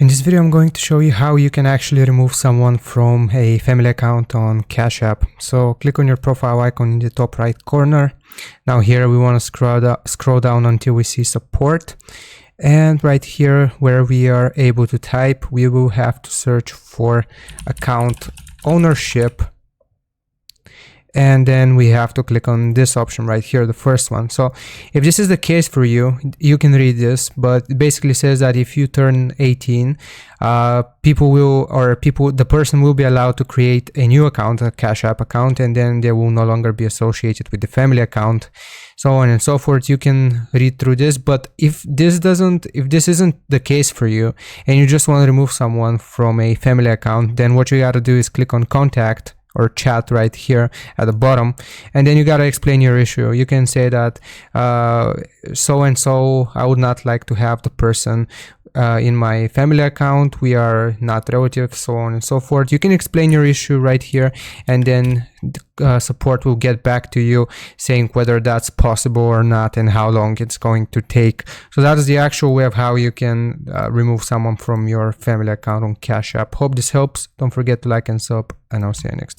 In this video, I'm going to show you how you can actually remove someone from a family account on Cash App. So click on your profile icon in the top right corner. Now here we want to scroll down until we see support. And right here where we are able to type, we will have to search for account ownership. And then we have to click on this option right here, the first one. So if this is the case for you, you can read this, but it basically says that if you turn 18, the person will be allowed to create a new account, a Cash App account, and then they will no longer be associated with the family account, so on and so forth. You can read through this, but if this isn't the case for you and you just want to remove someone from a family account, then what you got to do is click on contact or chat right here at the bottom, and then you got to explain your issue. You can say that so and so, I would not like to have the person in my family account, we are not relatives, so on and so forth. You can explain your issue right here, and then support will get back to you saying whether that's possible or not and how long it's going to take. So that is the actual way of how you can remove someone from your family account on Cash App. Hope this helps. Don't forget to like and sub, and I'll see you next time.